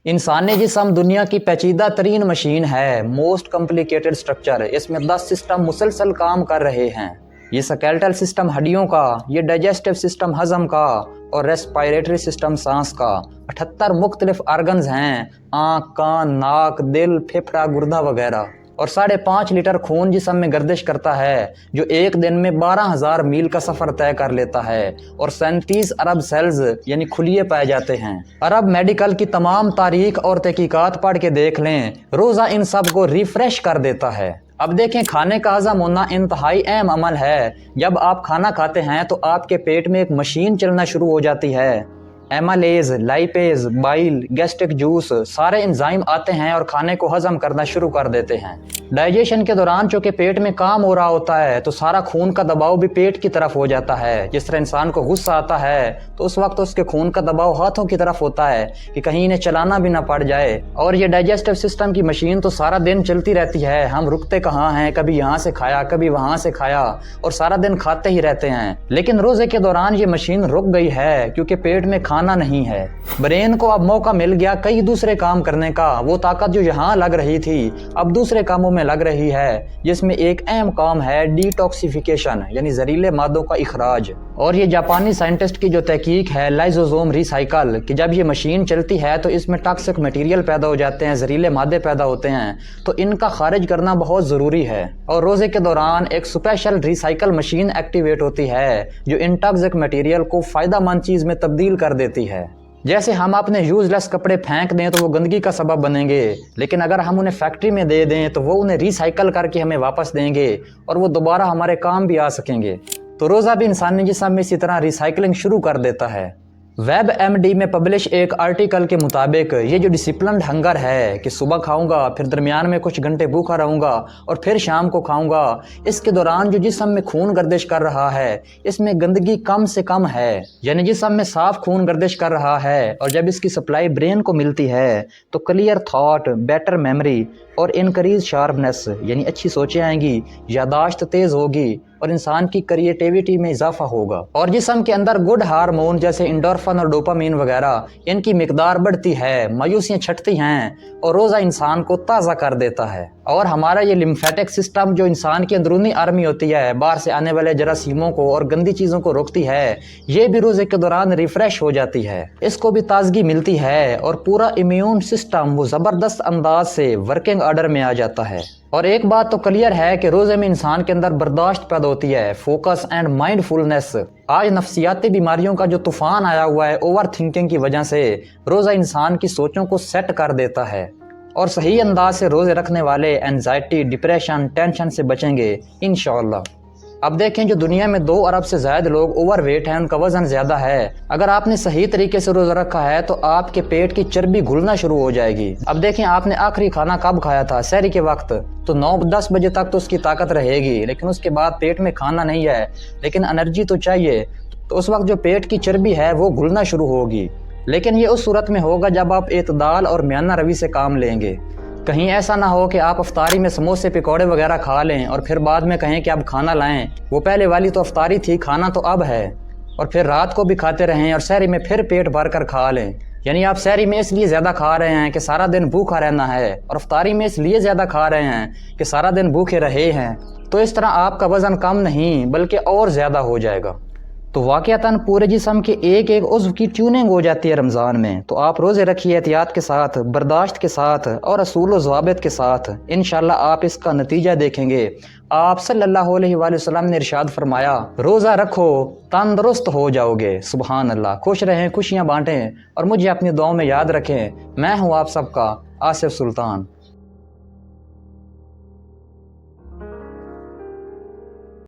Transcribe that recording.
इंसानी जिस्म दुनिया की पेचीदा तरीन मशीन है, मोस्ट कॉम्प्लिकेटेड स्ट्रक्चर। इसमें 10 सिस्टम मुसलसल काम कर रहे हैं। ये स्केलेटल सिस्टम हड्डियों का, ये डाइजेस्टिव सिस्टम हजम का और रेस्पिरेटरी सिस्टम सांस का। 78 मुख्तलिफ आर्गन्स हैं, आँख, कान, नाक, दिल, फेफड़ा, गुर्दा वगैरह। और 5.5 लीटर खून जिस्म में गर्दिश करता है, जो एक दिन में 12,000 मील का सफर तय कर लेता है। और 37 अरब सेल्स यानी खुलिये पाए जाते हैं। अरब मेडिकल की तमाम तारीख और तहकीकात पढ़ के देख लें, रोज़ा इन सब को रिफ्रेश कर देता है। अब देखें, खाने का हजम होना इंतहाई अहम अमल है। जब आप खाना खाते हैं तो आपके पेट में एक मशीन चलना शुरू हो जाती है। एमालेज, लाइपेज, बाइल, गैस्ट्रिक जूस सारे एंजाइम आते हैं और खाने को हजम करना शुरू कर देते हैं। डाइजेशन के दौरान चूंकि पेट में काम हो रहा होता है तो सारा खून का दबाव भी पेट की तरफ हो जाता है। जिस तरह इंसान को गुस्सा आता है तो उस वक्त उसके खून का दबाव हाथों की तरफ होता है कि कहीं इन्हें चलाना भी ना पड़ जाए। और ये डाइजेस्टिव सिस्टम की मशीन तो सारा दिन चलती रहती है। हम रुकते कहाँ हैं, कभी यहाँ से खाया, कभी वहां से खाया और सारा दिन खाते ही रहते हैं। लेकिन रोजे के दौरान ये मशीन रुक गई है क्योंकि पेट में खाना नहीं है। ब्रेन को अब मौका मिल गया कई दूसरे काम करने का। वो ताकत जो यहाँ लग रही थी अब दूसरे कामों में लग रही है, जिसमें एक अहम काम है डिटॉक्सिफिकेशन यानी जहरीले मादों का इखराज। और ये जापानी साइंटिस्ट की जो तहकीक है लाइसोसोम रिसाइकल, कि जब ये मशीन चलती है तो इसमें टॉक्सिक मटेरियल पैदा हो जाते हैं, जहरीले मादे पैदा होते हैं, तो इनका खारिज करना बहुत ज़रूरी है। और रोज़े के दौरान एक स्पेशल रिसाइकल मशीन एक्टिवेट होती है जो इन टॉक्सिक मटेरियल को फ़ायदेमंद चीज़ में तब्दील कर देती है। जैसे हम अपने यूजलेस कपड़े फेंक दें तो वो गंदगी का सबब बनेंगे, लेकिन अगर हम उन्हें फैक्ट्री में दे दें तो वो उन्हें रिसाइकल करके हमें वापस देंगे और वो दोबारा हमारे काम भी आ सकेंगे। तो रोज़ा भी इंसानी जिस्म में इसी तरह रिसाइकलिंग शुरू कर देता है। वेब एमडी में पब्लिश एक आर्टिकल के मुताबिक ये जो डिसिप्लिन्ड हंगर है कि सुबह खाऊंगा, फिर दरमियान में कुछ घंटे भूखा रहूंगा और फिर शाम को खाऊंगा, इसके दौरान जो जिस्म में खून गर्दिश कर रहा है इसमें गंदगी कम से कम है, यानी जिस्म में साफ खून गर्दिश कर रहा है। और जब इसकी सप्लाई ब्रेन को मिलती है तो क्लियर थॉट, बेटर मेमोरी और इनक्रीज शार्पनेस यानी अच्छी सोचें आएंगी, यादाश्त तेज होगी और इंसान की क्रिएटिविटी में इजाफा होगा। और जिस्म के अंदर गुड हार्मोन जैसे इंडोर्फिन और डोपामीन वगैरह इनकी मिकदार बढ़ती है, मायूसियाँ छटती हैं और रोज़ा इंसान को ताज़ा कर देता है। और हमारा ये लिम्फेटिक सिस्टम जो इंसान की अंदरूनी आर्मी होती है, बाहर से आने वाले जरासीमों को और गंदी चीज़ों को रोकती है, ये भी रोज़े के दौरान रिफ्रेश हो जाती है, इसको भी ताजगी मिलती है और पूरा इम्यून सिस्टम वो ज़बरदस्त अंदाज से वर्किंग ऑर्डर में आ जाता है। और एक बात तो क्लियर है कि रोज़े में इंसान के अंदर बर्दाश्त पैदा होती है, फोकस एंड माइंडफुलनेस। आज नफ्सियाती बीमारियों का जो तूफान आया हुआ है ओवर थिंकिंग की वजह से, रोज़ा इंसान की सोचों को सेट कर देता है और सही अंदाज से रोज़े रखने वाले एंजाइटी, डिप्रेशन, टेंशन से बचेंगे इंशाअल्लाह। अब देखें, जो दुनिया में 2 अरब से ज़्यादा लोग ओवरवेट हैं, उनका वजन ज़्यादा है। अगर आपने सही तरीके से रोज़ा रखा है तो आपके पेट की चर्बी घुलना शुरू हो जाएगी। अब देखें, आपने आखिरी खाना कब खाया था? सहरी के वक्त, तो 9-10 बजे तक तो उसकी ताकत रहेगी, लेकिन उसके बाद पेट में खाना नहीं है लेकिन एनर्जी तो चाहिए, तो उस वक्त जो पेट की चर्बी है वो घुलना शुरू होगी। लेकिन ये उस सूरत में होगा जब आप एतदाल और म्याना रवि से काम लेंगे। कहीं ऐसा ना हो कि आप अफ्तारी में समोसे पकौड़े वगैरह खा लें और फिर बाद में कहें कि अब खाना लाएं, वो पहले वाली तो अफ्तारी थी, खाना तो अब है। और फिर रात को भी खाते रहें और सहरी में फिर पेट भर कर खा लें, यानी आप सहरी में इसलिए ज़्यादा खा रहे हैं कि सारा दिन भूखा रहना है और अफ्तारी में इसलिए ज़्यादा खा रहे हैं कि सारा दिन भूखे रहे हैं। तो इस तरह आपका वज़न कम नहीं बल्कि और ज़्यादा हो जाएगा। तो वाक़यातन पूरे जिस्म के एक एक उज़्व की ट्यूनिंग हो जाती है रमज़ान में। तो आप रोज़े रखिए एहतियात के साथ, बर्दाश्त के साथ और असूल व ज़वाबित के साथ। इंशाअल्लाह आप इसका नतीजा देखेंगे। आप सल्लल्लाहु अलैहि वसल्लम ने इरशाद फरमाया, रोज़ा रखो तंदुरुस्त हो जाओगे। सुबहान अल्लाह। खुश रहें, खुशियाँ बांटें और मुझे अपनी दुआओं में याद रखें। मैं हूँ आप सबका आसिफ सुल्तान।